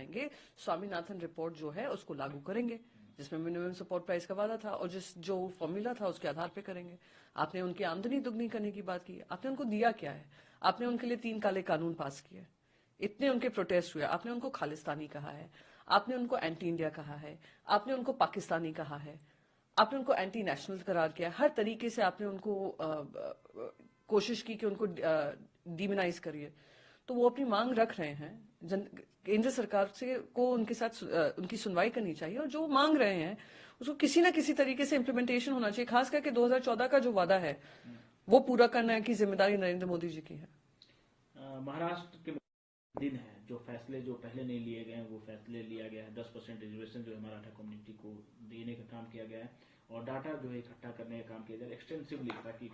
आएंगे, स्वामीनाथन रिपोर्ट जो है उसको लागू करेंगे, जिसमें मिनिमम सपोर्ट प्राइस का वादा था और जो फॉर्मूला था उसके आधार पे करेंगे। आपने उनकी आमदनी दुगनी करने की बात की, आपने उनको दिया क्या है? आपने उनके लिए 3 काले कानून पास किए, इतने उनके प्रोटेस्ट हुए, आपने उनको खालिस्तानी कहा है, आपने उनको एंटी इंडिया कहा है, आपने उनको पाकिस्तानी कहा है, आपने उनको एंटी नेशनल करार किया, हर तरीके से आपने उनको कोशिश की कि उनको डिमोनाइज करिए। तो वो अपनी मांग रख रहे हैं, केंद्र सरकार से को उनके साथ उनकी सुनवाई करनी चाहिए और जो मांग रहे हैं उसको किसी ना किसी तरीके से इम्प्लीमेंटेशन होना चाहिए। खास करके 2014 का जो वादा है वो पूरा करने की जिम्मेदारी नरेंद्र मोदी जी की है। महाराष्ट्र के दिन है जो फैसले जो पहले नहीं लिए गए हैं वो फैसले लिया गया है। 10% रिजर्वेशन जो है मराठा कम्युनिटी को देने का काम किया गया है और डाटा जो है इकट्ठा करने का काम किया जाए एक्सटेंसिवली, ताकि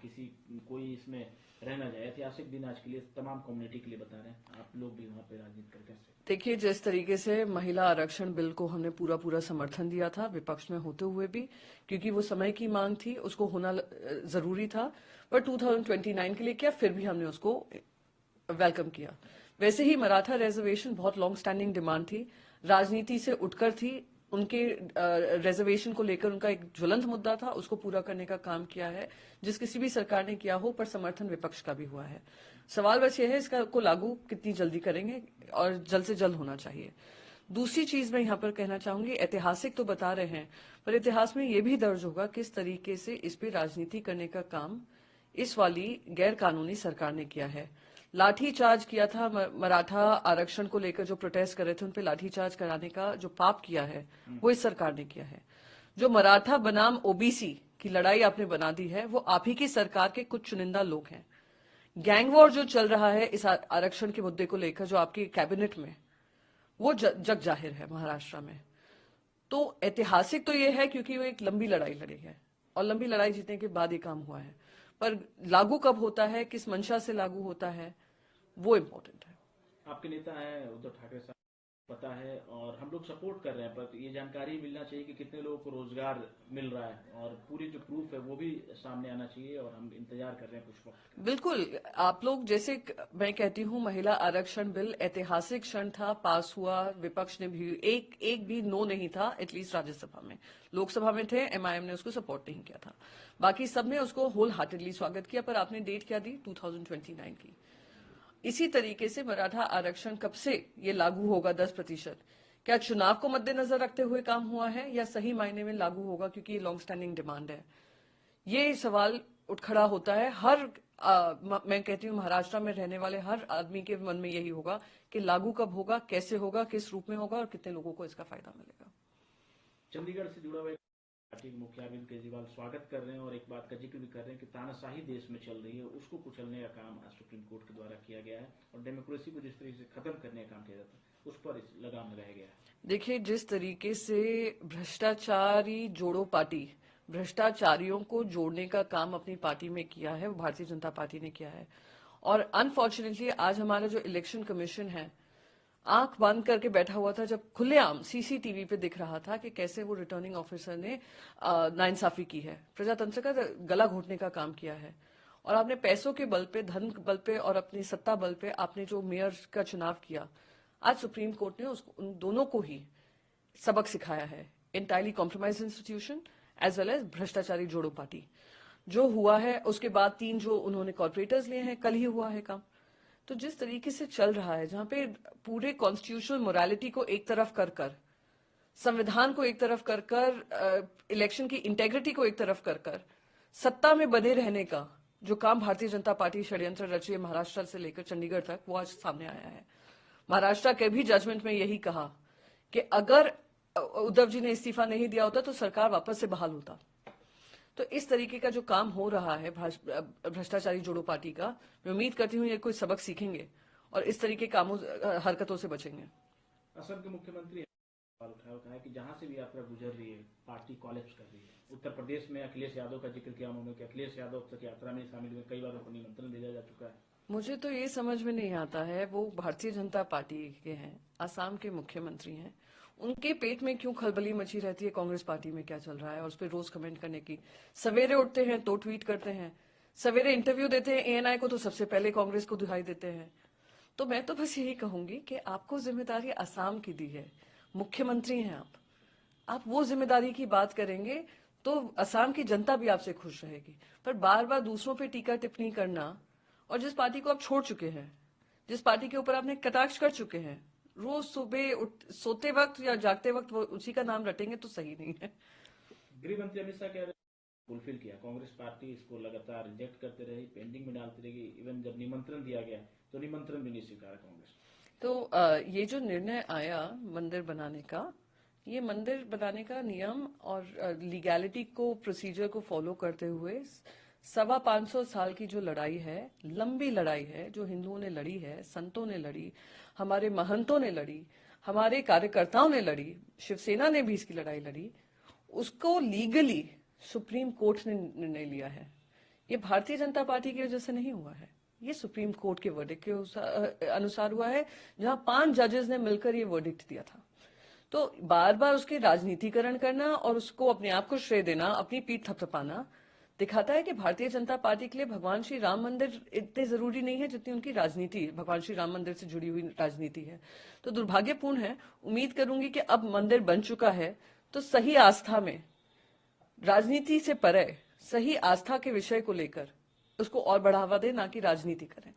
कोई इसमें रह ना जाए। ऐतिहासिक दिन आज के लिए तमाम कम्युनिटी के लिए बता रहे हैं, आप लोग भी वहाँ पे राजनीति करके देखिए, जिस तरीके से महिला आरक्षण बिल को हमने पूरा समर्थन दिया था विपक्ष में होते हुए भी, क्योंकि वो समय की मांग थी, उसको होना जरूरी था, पर 2029 के लिए किया, फिर भी हमने उसको वेलकम किया। वैसे ही मराठा रिजर्वेशन बहुत लॉन्ग स्टैंडिंग डिमांड थी, राजनीति से उठकर थी, उनके रिजर्वेशन को लेकर उनका एक ज्वलंत मुद्दा था, उसको पूरा करने का काम किया है, जिस किसी भी सरकार ने किया हो, पर समर्थन विपक्ष का भी हुआ है। सवाल बस यह है इसका को लागू कितनी जल्दी करेंगे और जल्द से जल्द होना चाहिए। दूसरी चीज मैं यहाँ पर कहना चाहूंगी, ऐतिहासिक तो बता रहे हैं, पर इतिहास में यह भी दर्ज होगा किस तरीके से इस पे राजनीति करने का काम इस वाली गैर कानूनी सरकार ने किया है। लाठीचार्ज किया था, मराठा आरक्षण को लेकर जो प्रोटेस्ट कर रहे थे उन पे लाठीचार्ज कराने का जो पाप किया है वो इस सरकार ने किया है। जो मराठा बनाम ओबीसी की लड़ाई आपने बना दी है वो आप ही की सरकार के कुछ चुनिंदा लोग हैं। गैंग वॉर जो चल रहा है इस आरक्षण के मुद्दे को लेकर जो आपकी कैबिनेट में, वो जग जाहिर है महाराष्ट्र में। तो ऐतिहासिक तो ये है क्योंकि वो एक लंबी लड़ाई लड़ी है और लंबी लड़ाई जीतने के बाद ये काम हुआ है, पर लागू कब होता है, किस मंशा से लागू होता है, वो इम्पोर्टेंट है। आपके नेता हैं उद्धव ठाकरे साहब, पता है और हम लोग सपोर्ट कर रहे हैं, पर ये जानकारी मिलना चाहिए कि कितने लोगों को रोजगार मिल रहा है और पूरी जो प्रूफ है वो भी सामने आना चाहिए और हम इंतजार कर रहे हैं कुछ वक्त। बिल्कुल, आप लोग जैसे मैं कहती हूँ महिला आरक्षण बिल ऐतिहासिक क्षण था, पास हुआ, विपक्ष ने भी एक भी नो नहीं था, एटलीस्ट राज्यसभा में। लोकसभा में थे, एमआईएम ने उसको सपोर्ट नहीं किया था, बाकी सबने उसको होल हार्टेडली स्वागत किया। पर आपने डेट क्या दी? 2029 की। इसी तरीके से मराठा आरक्षण कब से ये लागू होगा 10%? क्या चुनाव को मद्देनजर रखते हुए काम हुआ है या सही मायने में लागू होगा क्योंकि ये लॉन्ग स्टैंडिंग डिमांड है? ये सवाल उठ खड़ा होता है। मैं कहती हूँ महाराष्ट्र में रहने वाले हर आदमी के मन में यही होगा कि लागू कब होगा, कैसे होगा, किस रूप में होगा और कितने लोगों को इसका फायदा मिलेगा। चंडीगढ़ से जुड़ा हुआ पार्टी के मुखिया अरविंद केजरीवाल स्वागत कर रहे हैं और एक बात का जिक्र भी कर रहे हैं कि तानाशाही देश में चल रही है, उसको कुचलने का काम आज सुप्रीम कोर्ट के द्वारा किया गया है और डेमोक्रेसी को जिस तरीके से खत्म करने का काम किया जाता है उस पर लगाम लगाया गया है। देखिए, जिस तरीके से भ्रष्टाचारी जोड़ो पार्टी भ्रष्टाचारियों को जोड़ने का काम अपनी पार्टी में किया है, वो भारतीय जनता पार्टी ने किया है। और अनफॉर्चुनेटली आज हमारा जो इलेक्शन कमीशन है आंख बंद करके बैठा हुआ था जब खुलेआम सीसीटीवी पे दिख रहा था कि कैसे वो रिटर्निंग ऑफिसर ने नाइंसाफी की है, प्रजातंत्र का गला घोटने का काम किया है। और आपने पैसों के बल पे, धन बल पे और अपनी सत्ता बल पे आपने जो मेयर का चुनाव किया, आज सुप्रीम कोर्ट ने उन दोनों को ही सबक सिखाया है। Entirely compromise institution as well as भ्रष्टाचारी जोड़ो पार्टी जो हुआ है, उसके बाद 3 जो उन्होंने कॉर्पोरेटर्स लिए हैं, कल ही हुआ है काम। तो जिस तरीके से चल रहा है, जहां पे पूरे कॉन्स्टिट्यूशनल मोरालिटी को एक तरफ कर संविधान को एक तरफ कर इलेक्शन की इंटेग्रिटी को एक तरफ कर सत्ता में बने रहने का जो काम भारतीय जनता पार्टी षड्यंत्र रची है महाराष्ट्र से लेकर चंडीगढ़ तक, वो आज सामने आया है। महाराष्ट्र के भी जजमेंट में यही कहा कि अगर उद्धव जी ने इस्तीफा नहीं दिया होता तो सरकार वापस से बहाल होता। तो इस तरीके का जो काम हो रहा है भ्रष्टाचारी जोड़ो पार्टी का, मैं उम्मीद करती हूँ ये कोई सबक सीखेंगे और इस तरीके कामों हरकतों से बचेंगे। असम के मुख्यमंत्री उठाया है कि जहां से भी यात्रा गुजर रही है पार्टी कॉलेप्स कर रही है। उत्तर प्रदेश में अखिलेश यादव का जिक्र किया उन्होंने कि अखिलेश यादव तक यात्रा में शामिल हुए, कई बार उनको निमंत्रण भेजा जा चुका है। मुझे तो ये समझ में नहीं आता है, वो भारतीय जनता पार्टी के हैं, असम के मुख्यमंत्री हैं, उनके पेट में क्यों खलबली मची रहती है कांग्रेस पार्टी में क्या चल रहा है और उस पर रोज कमेंट करने की। सवेरे उठते हैं तो ट्वीट करते हैं, सवेरे इंटरव्यू देते हैं एएनआई को तो सबसे पहले कांग्रेस को दिखाई देते हैं। तो मैं तो बस यही कहूंगी कि आपको जिम्मेदारी असम की दी है, मुख्यमंत्री हैं आप वो जिम्मेदारी की बात करेंगे तो असम की जनता भी आपसे खुश रहेगी। पर बार बार दूसरों पे टीका टिप्पणी करना, और जिस पार्टी को आप छोड़ चुके हैं, जिस पार्टी के ऊपर आपने कटाक्ष कर चुके हैं, रोज सुबह सोते वक्त या जागते वक्त वो उसी का नाम रटेंगे तो सही नहीं है। गृह मंत्री अमित शाह कह रहे फुलफिल किया, कांग्रेस पार्टी इसको लगातार रिजेक्ट करते रही, पेंडिंग में डालती रही, इवन जब निमंत्रण दिया गया तो निमंत्रण भी नहीं स्वीकारा कांग्रेस। तो ये जो निर्णय आया मंदिर बनाने का, ये मंदिर बनाने का नियम और लीगैलिटी को, प्रोसीजर को फॉलो करते हुए 550 साल की जो लड़ाई है, लंबी लड़ाई है, जो हिंदुओं ने लड़ी है, संतों ने लड़ी, हमारे महंतों ने लड़ी, हमारे कार्यकर्ताओं ने लड़ी, शिवसेना ने भी इसकी लड़ाई लड़ी, उसको लीगली सुप्रीम कोर्ट ने निर्णय लिया है। ये भारतीय जनता पार्टी की वजह से नहीं हुआ है, ये सुप्रीम कोर्ट के वर्डिक्ट के अनुसार हुआ है, जहां 5 जजेस ने मिलकर ये वर्डिक्ट दिया था। तो बार बार उसके राजनीतिकरण करना और उसको अपने आप को श्रेय देना, अपनी पीठ थपथपाना, दिखाता है कि भारतीय जनता पार्टी के लिए भगवान श्री राम मंदिर इतने जरूरी नहीं है जितनी उनकी राजनीति, भगवान श्री राम मंदिर से जुड़ी हुई राजनीति है। तो दुर्भाग्यपूर्ण है। उम्मीद करूंगी कि अब मंदिर बन चुका है तो सही आस्था में, राजनीति से परे सही आस्था के विषय को लेकर उसको और बढ़ावा दे, ना कि राजनीति करें।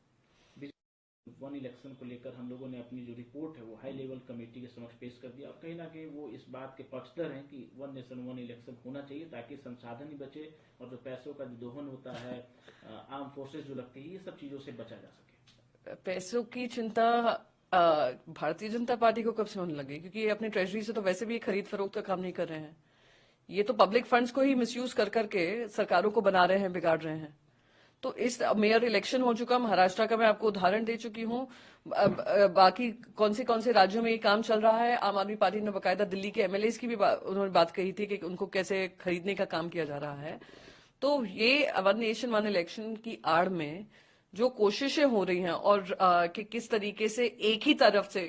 वन इलेक्शन को लेकर हम लोगों ने अपनी जो रिपोर्ट है वो हाई लेवल कमेटी के समक्ष पेश कर दिया, और कहीं ना कहीं वो इस बात के पक्षधर हैं कि वन नेशन वन इलेक्शन होना चाहिए, ताकि संसाधन ही बचे और जो पैसों का जो दोहन होता है, आर्म फोर्सेस जो लगती है, ये सब चीजों से बचा जा सके। पैसों की चिंता भारतीय जनता पार्टी को कब से होने लगी, क्योंकि ये अपने ट्रेजरी से तो वैसे भी खरीद फरोख्त का काम नहीं कर रहे हैं। ये तो पब्लिक फंड्स को ही मिसयूज कर करके सरकारों को बना रहे हैं, बिगाड़ रहे हैं। तो इस मेयर इलेक्शन हो चुका, महाराष्ट्र का मैं आपको उदाहरण दे चुकी हूँ, बाकी कौन से राज्यों में ये काम चल रहा है। आम आदमी पार्टी ने बकायदा दिल्ली के एमएलए की भी उन्होंने बात कही थी कि उनको कैसे खरीदने का काम किया जा रहा है। तो ये वन नेशन वन इलेक्शन की आड़ में जो कोशिशें हो रही हैं, और कि किस तरीके से एक ही तरफ से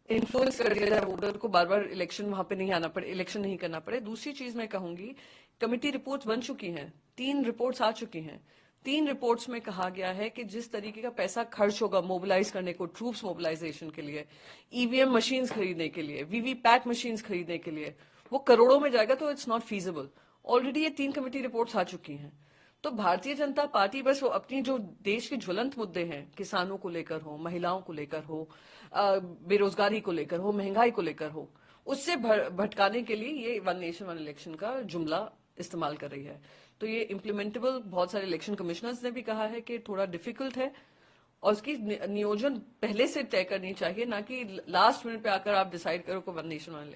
इन्फ्लुएंस कर दिया जाए वोटर को, बार बार इलेक्शन वहां पे नहीं आना पड़े, इलेक्शन नहीं करना पड़े। दूसरी चीज मैं कहूंगी, कमेटी रिपोर्ट्स बन चुकी हैं, 3 रिपोर्ट्स आ चुकी हैं। 3 रिपोर्ट्स में कहा गया है कि जिस तरीके का पैसा खर्च होगा मोबिलाइज करने को, ट्रूप्स मोबिलाइजेशन के लिए, ईवीएम मशीन्स खरीदने के लिए, वीवीपैट मशीन्स खरीदने के लिए, वो करोड़ों में जाएगा। तो इट्स नॉट फीजिबल। ऑलरेडी ये 3 कमेटी रिपोर्ट्स आ चुकी हैं। तो भारतीय जनता पार्टी बस वो अपनी जो देश के ज्वलंत मुद्दे हैं, किसानों को लेकर हो, महिलाओं को लेकर हो, बेरोजगारी को लेकर हो, महंगाई को लेकर हो, उससे भटकाने के लिए ये वन नेशन वन इलेक्शन का जुमला इस्तेमाल कर रही है। तो ये इम्प्लीमेंटेबल, बहुत सारे इलेक्शन कमिश्नर्स ने भी कहा है कि थोड़ा डिफिकल्ट है, और उसकी नियोजन पहले से तय करनी चाहिए, ना कि लास्ट मिनट पे आकर आप डिसाइड करो को वन नेशन वन इलेक्शन।